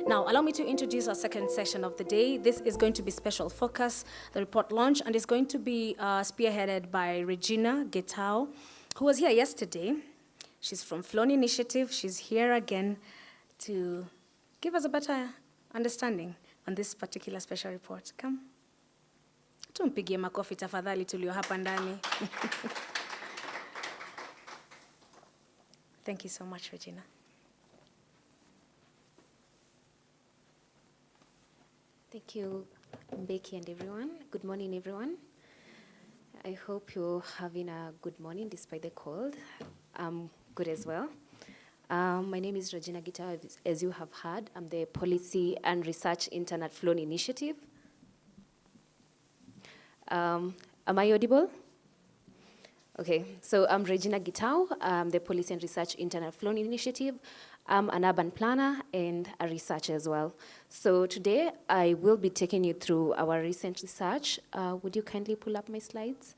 Now, allow me to introduce our second session of the day. This is going to be special focus, the report launch, and it's going to be spearheaded by Regina Getao, who was here yesterday. She's from Flone Initiative. She's here again to give us a better understanding on this particular special report. Come. Tumpigie makofi tafadhali tulio hapa ndani. Thank you so much, Regina. Thank you, Becky and everyone. Good morning, everyone. I hope you're having a good morning despite the cold. I'm good as well. My name is Regina Gita. As you have heard, I'm the Policy and Research Intern at Flone Initiative. Am I audible? Okay, so I'm Regina Gitao. I'm the Policy and Research Intern at Flone Initiative. I'm an urban planner and a researcher as well. So today I will be taking you through our recent research. Would you kindly pull up my slides?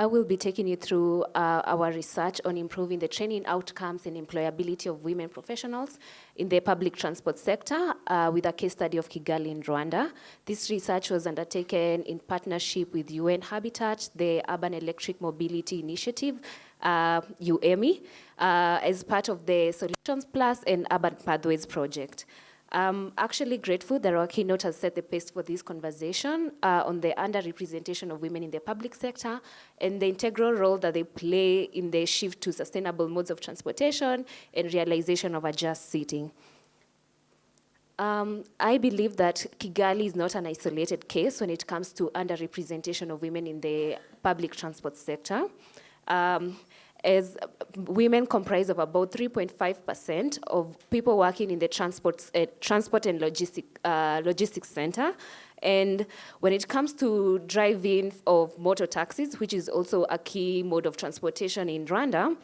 I will be taking you through our research on improving the training outcomes and employability of women professionals in the public transport sector with a case study of Kigali in Rwanda. This research was undertaken in partnership with UN Habitat, the Urban Electric Mobility Initiative, UEMI, as part of the Solutions Plus and Urban Pathways project. I'm actually grateful that our keynote has set the pace for this conversation on the underrepresentation of women in the public sector and the integral role that they play in the shift to sustainable modes of transportation and realization of a just city. I believe that Kigali is not an isolated case when it comes to underrepresentation of women in the public transport sector. As women comprise of about 3.5% of people working in the transport and logistics center. And when it comes to driving of motor taxis, which is also a key mode of transportation in Rwanda,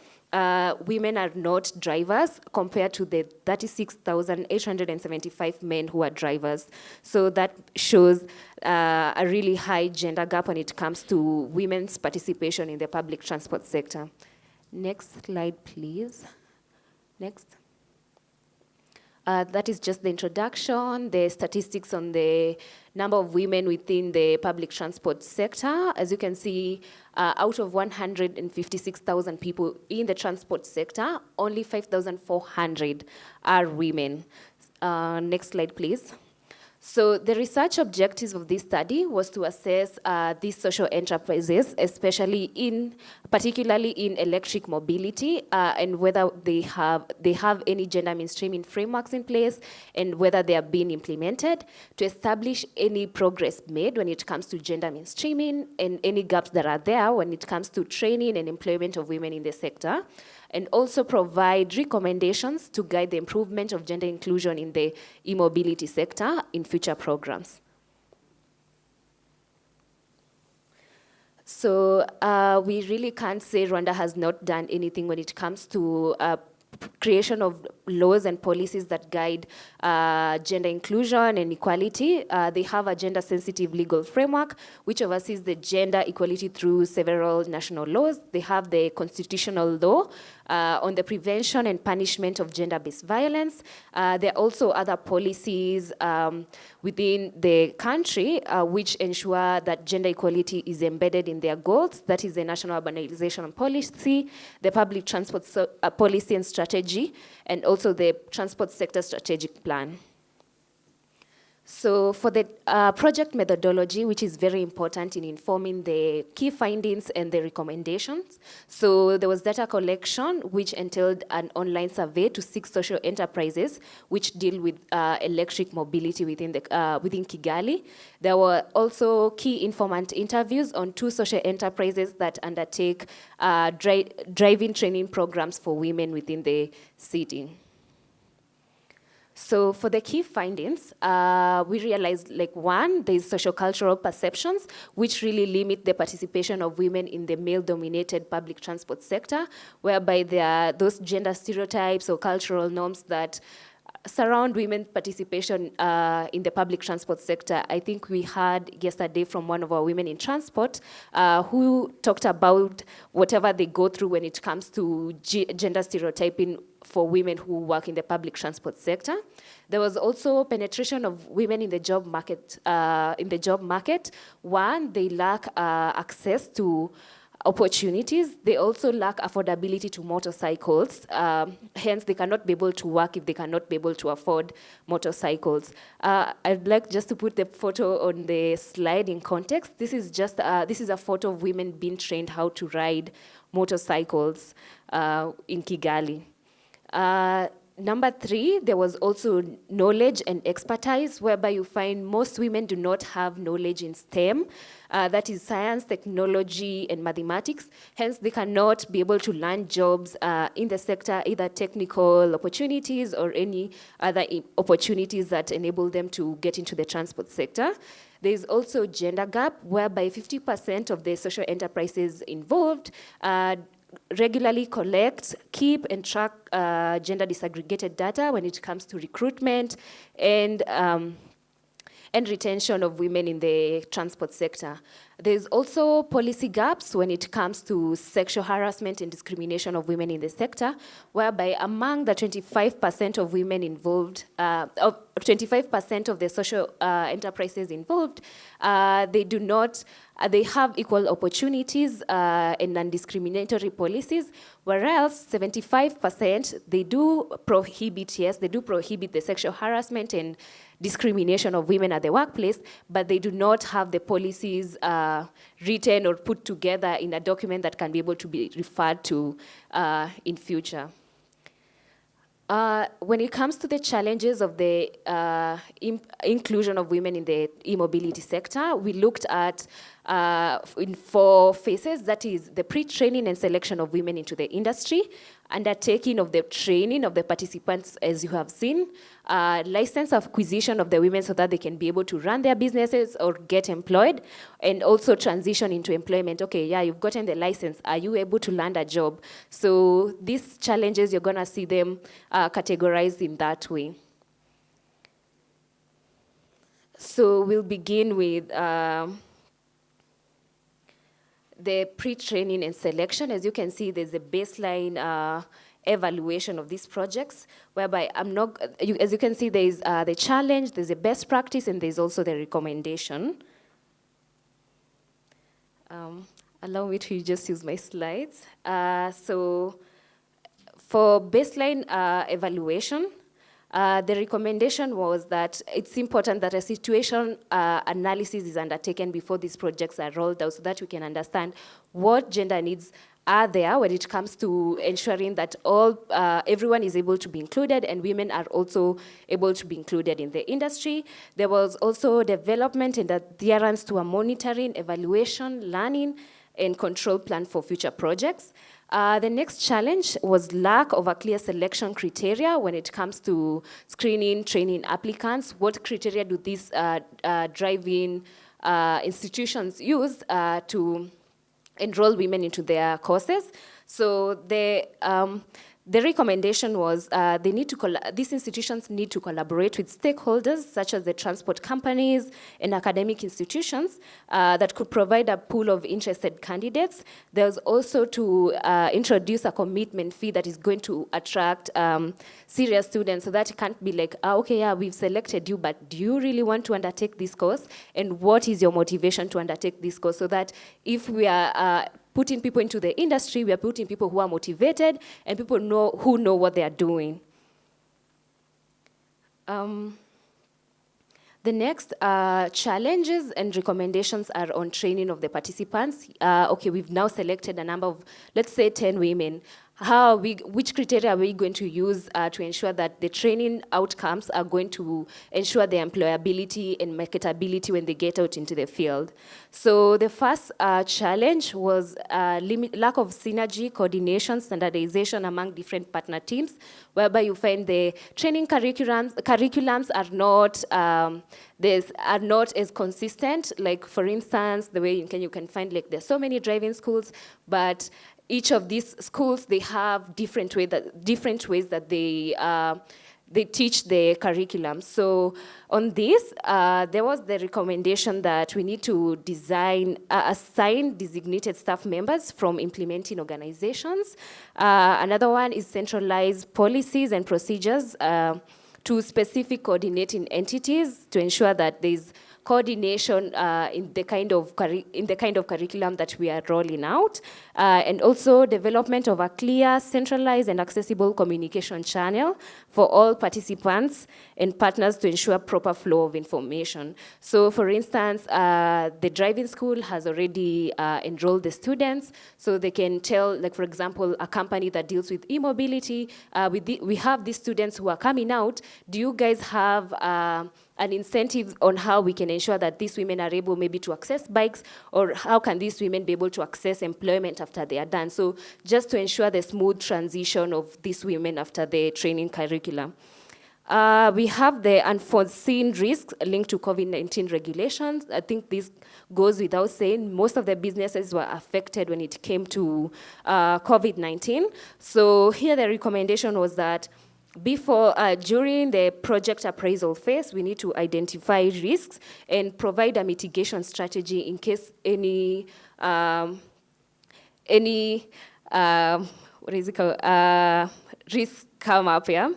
women are not drivers compared to the 36,875 men who are drivers. So that shows a really high gender gap when it comes to women's participation in the public transport sector. Next slide, please. Next. That is just the introduction, the statistics on the number of women within the public transport sector. As you can see, out of 156,000 people in the transport sector, only 5,400 are women. Next slide, please. So the research objectives of this study was to assess these social enterprises, particularly in electric mobility, and whether they have any gender mainstreaming frameworks in place, and whether they are being implemented, to establish any progress made when it comes to gender mainstreaming and any gaps that are there when it comes to training and employment of women in the sector, and also provide recommendations to guide the improvement of gender inclusion in the e-mobility sector in future programs. So we really can't say Rwanda has not done anything when it comes to creation of laws and policies that guide gender inclusion and equality. They have a gender-sensitive legal framework which oversees the gender equality through several national laws. They have the constitutional law on the prevention and punishment of gender-based violence. There are also other policies within the country which ensure that gender equality is embedded in their goals. That is the National Urbanization Policy, the Public Transport Policy and Strategy, and also the Transport Sector Strategic Plan. So for the project methodology, which is very important in informing the key findings and the recommendations, so there was data collection, which entailed an online survey to 6 social enterprises which deal with electric mobility within Kigali. There were also key informant interviews on 2 social enterprises that undertake driving training programs for women within the city. So for the key findings, we realized, one, there's sociocultural perceptions, which really limit the participation of women in the male-dominated public transport sector, whereby there are those gender stereotypes or cultural norms that surround women's participation in the public transport sector. I think we heard yesterday from one of our women in transport who talked about whatever they go through when it comes to gender stereotyping for women who work in the public transport sector. There was also penetration of women in the job market. One, they lack access to opportunities. They also lack affordability to motorcycles. Hence, they cannot be able to work if they cannot be able to afford motorcycles. I'd like just to put the photo on the slide in context. This is a photo of women being trained how to ride motorcycles in Kigali. Number 3, there was also knowledge and expertise, whereby you find most women do not have knowledge in STEM, that is science, technology, and mathematics. Hence, they cannot be able to land jobs in the sector, either technical opportunities or any other opportunities that enable them to get into the transport sector. There is also gender gap, whereby 50% of the social enterprises involved regularly collect, keep, and track gender disaggregated data when it comes to recruitment and retention of women in the transport sector. There's also policy gaps when it comes to sexual harassment and discrimination of women in the sector, whereby among the 25% of women involved, 25% of the social enterprises involved, they have equal opportunities and non-discriminatory policies, whereas 75% they do prohibit the sexual harassment and discrimination of women at the workplace, but they do not have the policies written or put together in a document that can be able to be referred to in future. When it comes to the challenges of the inclusion of women in the e-mobility sector, we looked at in 4 phases, that is the pre-training and selection of women into the industry, undertaking of the training of the participants, as you have seen, license acquisition of the women so that they can be able to run their businesses or get employed, and also transition into employment. Okay, yeah, you've gotten the license. Are you able to land a job? So these challenges, you're going to see them categorized in that way. So we'll begin with the pre-training and selection. As you can see, there's a baseline evaluation of these projects, whereby as you can see, there's the challenge, there's a best practice, and there's also the recommendation. Allow me to just use my slides. So for baseline evaluation, the recommendation was that it's important that a situation analysis is undertaken before these projects are rolled out so that we can understand what gender needs are there when it comes to ensuring that everyone is able to be included and women are also able to be included in the industry. There was also development and adherence to a monitoring, evaluation, learning, and control plan for future projects. The next challenge was lack of a clear selection criteria when it comes to screening, training applicants. What criteria do these driving institutions use to enroll women into their courses? So the recommendation was these institutions need to collaborate with stakeholders such as the transport companies and academic institutions that could provide a pool of interested candidates. There's also to introduce a commitment fee that is going to attract serious students, so that it can't be like, okay, yeah, we've selected you, but do you really want to undertake this course? And what is your motivation to undertake this course? So that if we are putting people into the industry, we are putting people who are motivated and people who know what they are doing. The next challenges and recommendations are on training of the participants. Okay, we've now selected a number of, let's say 10 women. Which criteria are we going to use to ensure that the training outcomes are going to ensure their employability and marketability when they get out into the field? So the first challenge was lack of synergy, coordination, standardization among different partner teams, whereby you find the training curriculums are not as consistent. Like, for instance, the way you can find, like, there's so many driving schools, but each of these schools, they have different ways that they teach the curriculum. So on this, there was the recommendation that we need to assign designated staff members from implementing organizations. Another one is centralize policies and procedures to specific coordinating entities to ensure that there's coordination in the kind of curriculum that we are rolling out, and also development of a clear, centralized, and accessible communication channel for all participants and partners to ensure proper flow of information. So, for instance, the driving school has already enrolled the students, so they can tell, like, for example, a company that deals with e-mobility, we have these students who are coming out. Do you guys have an incentive on how we can ensure that these women are able maybe to access bikes, or how can these women be able to access employment after they are done? So just to ensure the smooth transition of these women after the training curriculum. We have the unforeseen risks linked to COVID-19 regulations. I think this goes without saying. Most of the businesses were affected when it came to COVID-19. So here the recommendation was that during the project appraisal phase, we need to identify risks and provide a mitigation strategy in case any risks come up. Yeah.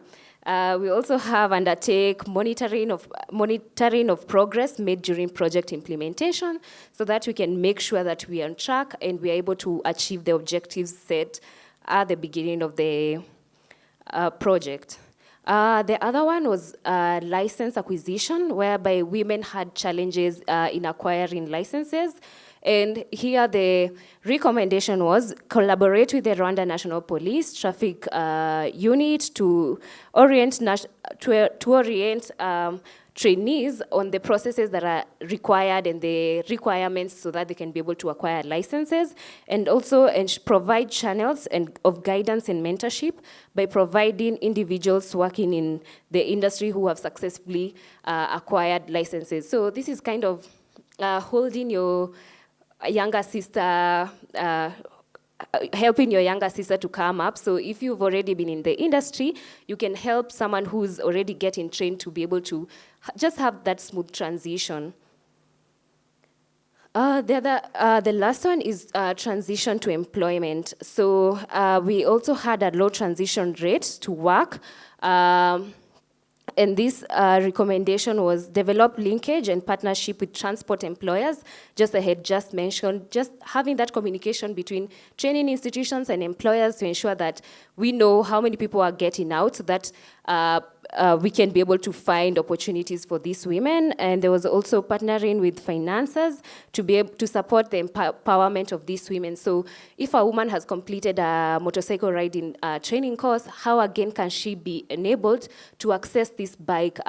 We also have undertake monitoring of progress made during project implementation, so that we can make sure that we are on track and we are able to achieve the objectives set at the beginning of the project. The other one was license acquisition, whereby women had challenges in acquiring licenses. And here the recommendation was collaborate with the Rwanda National Police Traffic Unit to orient trainees on the processes that are required and the requirements so that they can be able to acquire licenses, and also provide channels of guidance and mentorship by providing individuals working in the industry who have successfully acquired licenses. So this is kind of holding your younger sister, helping your younger sister to come up. So if you've already been in the industry, you can help someone who's already getting trained to be able to just have that smooth transition. The last one is transition to employment. So we also had a low transition rate to work. And this recommendation was develop linkage and partnership with transport employers. Just I had just mentioned, just having that communication between training institutions and employers to ensure that we know how many people are getting out, so that we can be able to find opportunities for these women. And there was also partnering with financiers to be able to support the empowerment of these women. So if a woman has completed a motorcycle riding training course, how again can she be enabled to access this bike?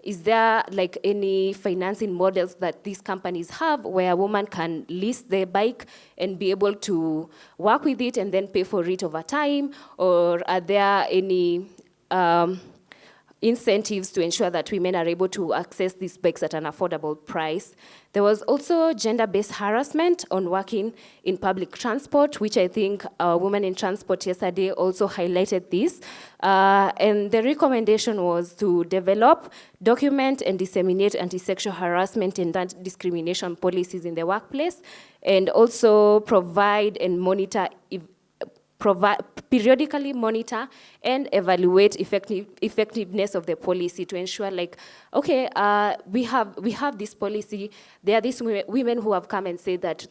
Is there like any financing models that these companies have where a woman can lease their bike and be able to work with it and then pay for it over time? Or are there any incentives to ensure that women are able to access these bikes at an affordable price? There was also gender-based harassment on working in public transport, which I think Women in Transport yesterday also highlighted this. And the recommendation was to develop, document, and disseminate anti-sexual harassment and discrimination policies in the workplace, and also provide and monitor periodically monitor and evaluate effectiveness of the policy to ensure, like, okay, we have this policy. There are these women who have come and said that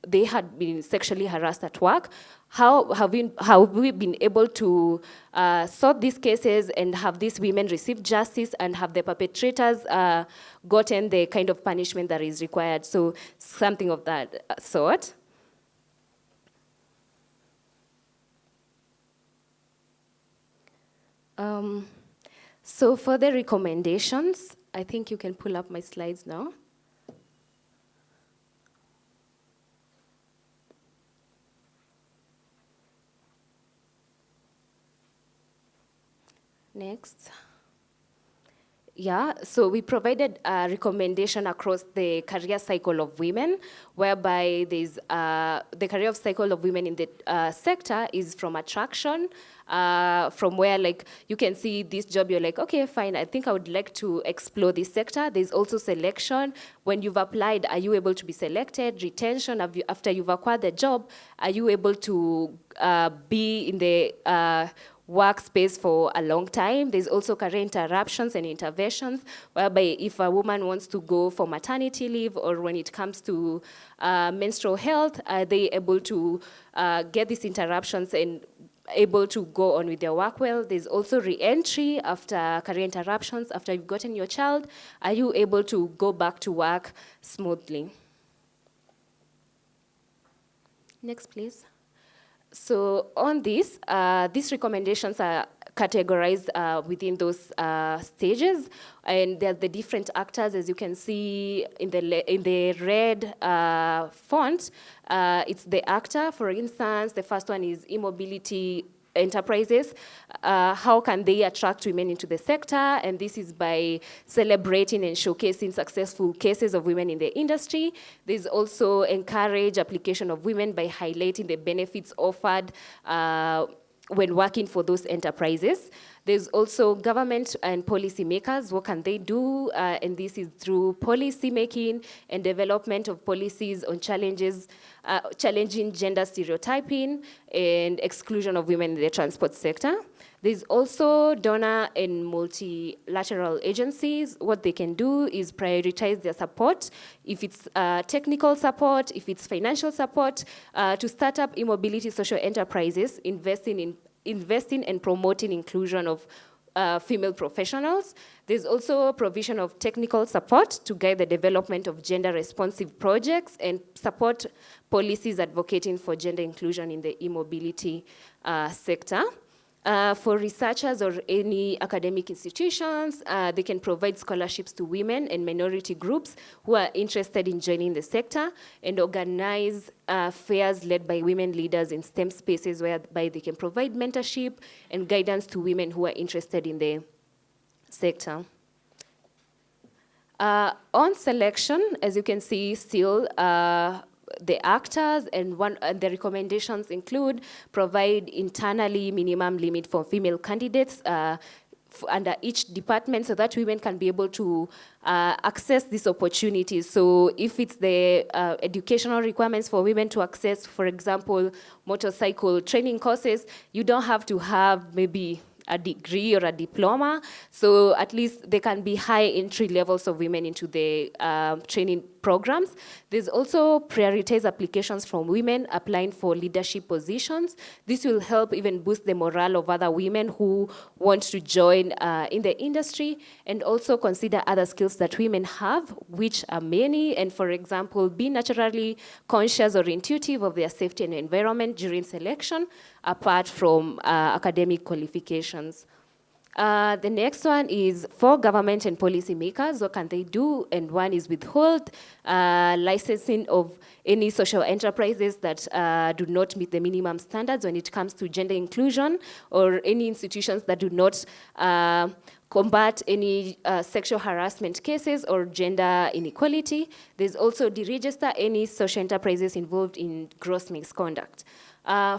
they had been sexually harassed at work. How have we been able to sort these cases and have these women receive justice and have the perpetrators gotten the kind of punishment that is required? So something of that sort. So for the recommendations, I think you can pull up my slides now. Next. Yeah, so we provided a recommendation across the career cycle of women, whereby there's the career cycle of women in the sector is from attraction, from where like you can see this job, you're like, okay, fine, I think I would like to explore this sector. There's also selection. When you've applied, are you able to be selected? Retention, after you've acquired the job, are you able to be in the workspace for a long time? There's also career interruptions and interventions, whereby if a woman wants to go for maternity leave, or when it comes to menstrual health, are they able to get these interruptions and able to go on with their work well? There's also re-entry after career interruptions. After you've gotten your child, are you able to go back to work smoothly? Next, please. So on this, these recommendations are categorized within those stages, and there are the different actors, as you can see in the red font. It's the actor. For instance, the first one is e-mobility enterprises. How can they attract women into the sector? And this is by celebrating and showcasing successful cases of women in the industry. There's also encourage application of women by highlighting the benefits offered when working for those enterprises. There's also government and policy makers. What can they do? And this is through policy making and development of policies on challenging gender stereotyping and exclusion of women in the transport sector. There's also donor and multilateral agencies. What they can do is prioritize their support, if it's technical support, if it's financial support, to start up e-mobility social enterprises, investing and promoting inclusion of female professionals. There's also provision of technical support to guide the development of gender-responsive projects and support policies advocating for gender inclusion in the e-mobility sector. For researchers or any academic institutions, they can provide scholarships to women and minority groups who are interested in joining the sector, and organize fairs led by women leaders in STEM spaces, whereby they can provide mentorship and guidance to women who are interested in the sector. On selection, as you can see, still the actors and the recommendations include provide internally minimum limit for female candidates under each department, so that women can be able to access these opportunities. So if it's the educational requirements for women to access, for example, motorcycle training courses, you don't have to have maybe a degree or a diploma, so at least there can be high entry levels of women into the training programs. There's also prioritized applications from women applying for leadership positions. This will help even boost the morale of other women who want to join in the industry, and also consider other skills that women have, which are many, and for example, be naturally conscious or intuitive of their safety and environment during selection, apart from academic qualifications. The next one is for government and policy makers. What can they do? And one is withhold licensing of any social enterprises that do not meet the minimum standards when it comes to gender inclusion, or any institutions that do not combat any sexual harassment cases or gender inequality. There's also deregister any social enterprises involved in gross misconduct.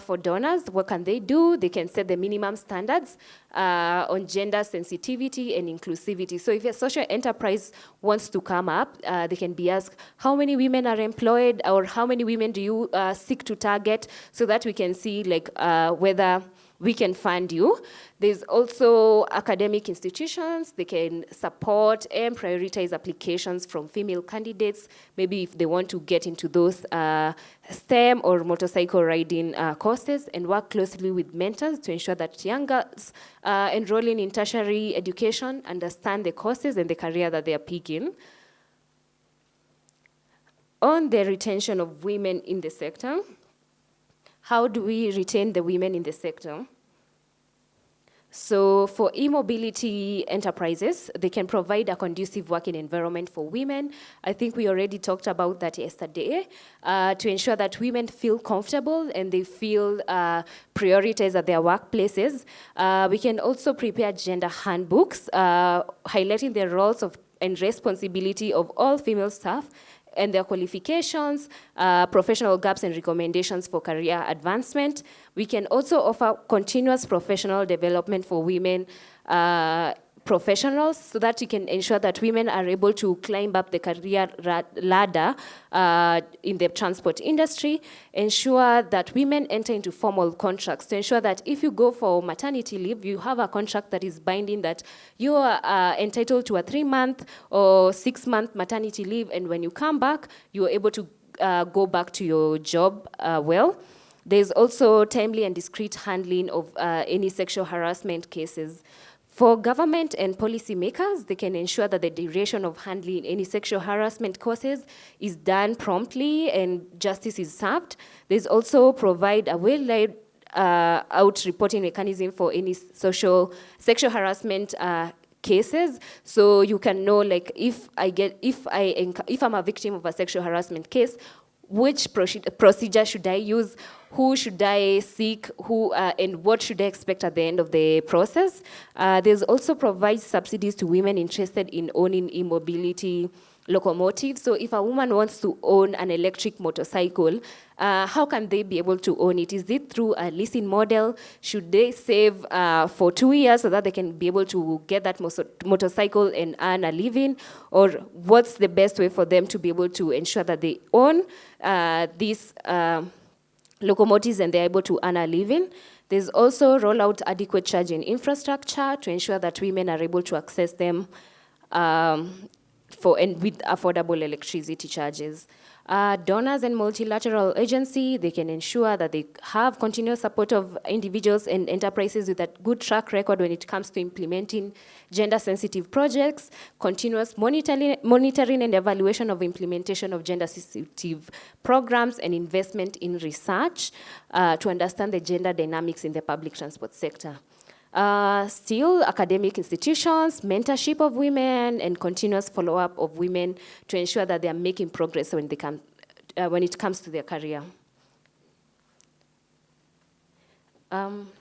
For donors, what can they do? They can set the minimum standards on gender sensitivity and inclusivity. So if a social enterprise wants to come up, they can be asked, how many women are employed, or how many women do you seek to target, so that we can see like whether we can fund you. There's also academic institutions. They can support and prioritize applications from female candidates, maybe if they want to get into those STEM or motorcycle riding courses, and work closely with mentors to ensure that young girls enrolling in tertiary education understand the courses and the career that they are picking. On the retention of women in the sector, how do we retain the women in the sector? So for e-mobility enterprises, they can provide a conducive working environment for women. I think we already talked about that yesterday, to ensure that women feel comfortable and they feel prioritized at their workplaces. We can also prepare gender handbooks, highlighting the roles of and responsibility of all female staff and their qualifications, professional gaps and recommendations for career advancement. We can also offer continuous professional development for women professionals so that you can ensure that women are able to climb up the career ladder in the transport industry, ensure that women enter into formal contracts to ensure that if you go for maternity leave, you have a contract that is binding that you are entitled to a 3-month or 6-month maternity leave, and when you come back, you are able to go back to your job well. There's also timely and discreet handling of any sexual harassment cases. For government and policymakers, they can ensure that the duration of handling any sexual harassment cases is done promptly and justice is served. There's also provide a well-laid out reporting mechanism for any sexual harassment cases, so you can know, like, if I'm a victim of a sexual harassment case, which procedure should I use, who should I seek, and what should I expect at the end of the process. There's also provides subsidies to women interested in owning e-mobility locomotives. So if a woman wants to own an electric motorcycle, how can they be able to own it? Is it through a leasing model? Should they save for 2 years so that they can be able to get that motorcycle and earn a living? Or what's the best way for them to be able to ensure that they own these locomotives and they're able to earn a living? There's also roll out adequate charging infrastructure to ensure that women are able to access them with affordable electricity charges. Donors and multilateral agencies, they can ensure that they have continuous support of individuals and enterprises with a good track record when it comes to implementing gender-sensitive projects, continuous monitoring and evaluation of implementation of gender-sensitive programs, and investment in research to understand the gender dynamics in the public transport sector. Still, academic institutions, mentorship of women, and continuous follow-up of women to ensure that they are making progress when it comes to their career.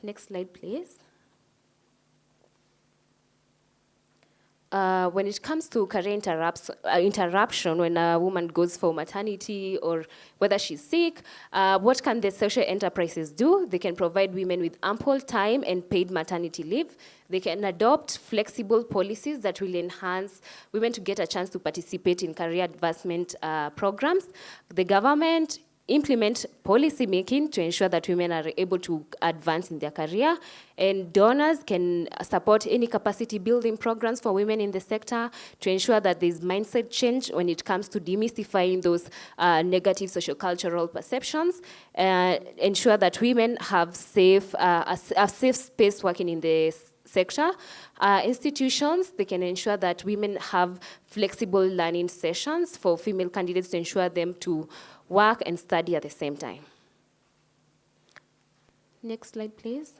Next slide, please. When it comes to career interruption, when a woman goes for maternity or whether she's sick, what can the social enterprises do? They can provide women with ample time and paid maternity leave. They can adopt flexible policies that will enhance women to get a chance to participate in career advancement programs. The government implement policy making to ensure that women are able to advance in their career, and donors can support any capacity building programs for women in the sector to ensure that there's mindset change when it comes to demystifying those negative sociocultural perceptions, ensure that women have a safe space working in the sector. Institutions, they can ensure that women have flexible learning sessions for female candidates to ensure them to work and study at the same time. Next slide, please.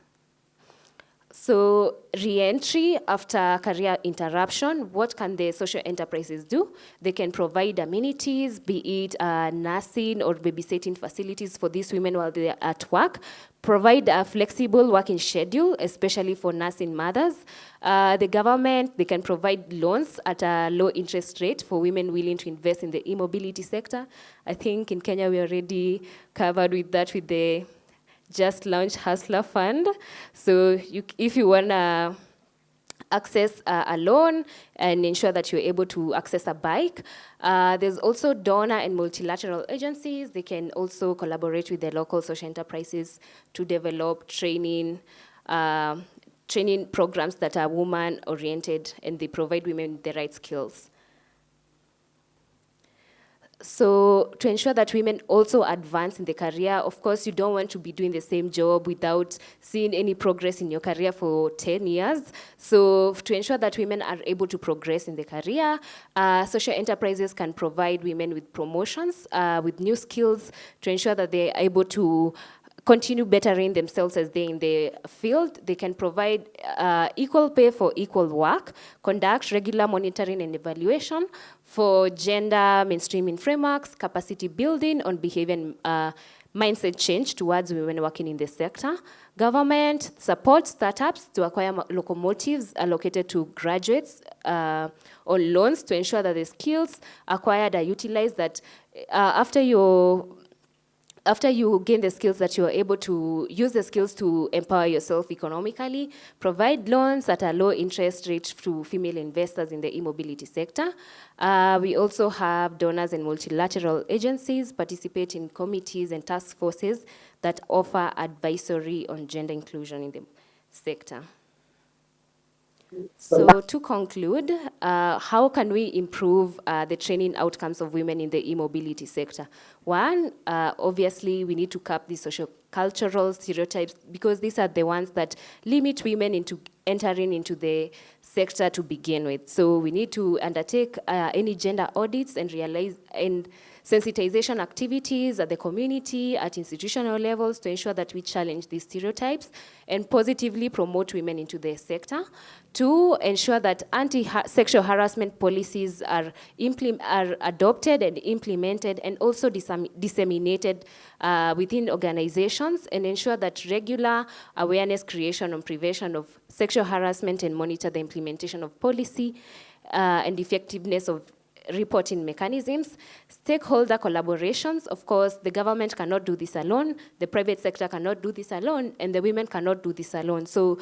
So re-entry after career interruption, what can the social enterprises do? They can provide amenities, be it nursing or babysitting facilities for these women while they're at work, provide a flexible working schedule, especially for nursing mothers. The government, they can provide loans at a low interest rate for women willing to invest in the e-mobility sector. I think in Kenya we already covered with that with the just launched Hustler Fund. So if you want to access a loan and ensure that you're able to access a bike, there's also donor and multilateral agencies. They can also collaborate with the local social enterprises to develop training programs that are woman-oriented, and they provide women with the right skills. So to ensure that women also advance in the career, of course, you don't want to be doing the same job without seeing any progress in your career for 10 years. So to ensure that women are able to progress in the career, social enterprises can provide women with promotions, with new skills to ensure that they're able to continue bettering themselves as they're in the field. They can provide equal pay for equal work, conduct regular monitoring and evaluation for gender mainstreaming frameworks, capacity building on behavior and mindset change towards women working in the sector. Government supports startups to acquire locomotives allocated to graduates on loans to ensure that the skills acquired are utilized, that after you gain the skills, that you're able to use the skills to empower yourself economically, provide loans at a low interest rate to female investors in the e-mobility sector. We also have donors and multilateral agencies participate in committees and task forces that offer advisory on gender inclusion in the sector. So to conclude, how can we improve the training outcomes of women in the e-mobility sector? One, obviously, we need to cap these socio-cultural stereotypes, because these are the ones that limit women into entering into the sector to begin with. So we need to undertake any gender audits and realize and sensitization activities at the community, at institutional levels, to ensure that we challenge these stereotypes and positively promote women into the sector. Two, ensure that anti-sexual harassment policies are adopted and implemented and also disseminated within organizations, and ensure that regular awareness creation on prevention of sexual harassment and monitor the implementation of policy and effectiveness of reporting mechanisms. Stakeholder collaborations, of course, the government cannot do this alone, the private sector cannot do this alone, and the women cannot do this alone. So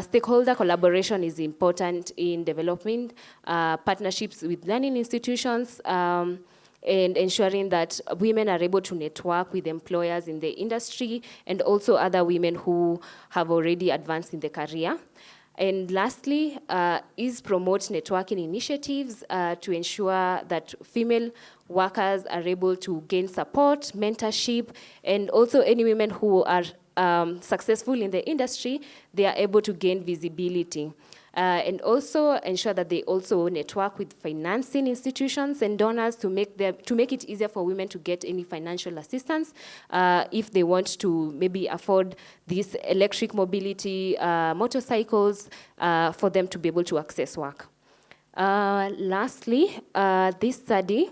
stakeholder collaboration is important in developing partnerships with learning institutions, and ensuring that women are able to network with employers in the industry and also other women who have already advanced in the career. And lastly, is promote networking initiatives to ensure that female workers are able to gain support, mentorship, and also any women who are successful in the industry, they are able to gain visibility. And also ensure that they also network with financing institutions and donors to make it easier for women to get any financial assistance if they want to maybe afford these electric mobility motorcycles for them to be able to access work. Lastly, this study,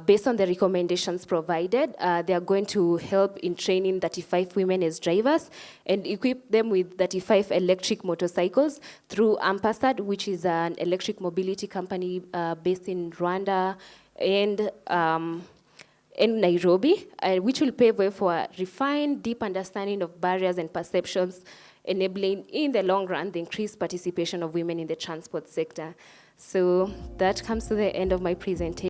based on the recommendations provided, they are going to help in training 35 women as drivers and equip them with 35 electric motorcycles through Ampersand, which is an electric mobility company based in Rwanda and in Nairobi, which will pave way for a refined, deep understanding of barriers and perceptions, enabling, in the long run, the increased participation of women in the transport sector. So that comes to the end of my presentation.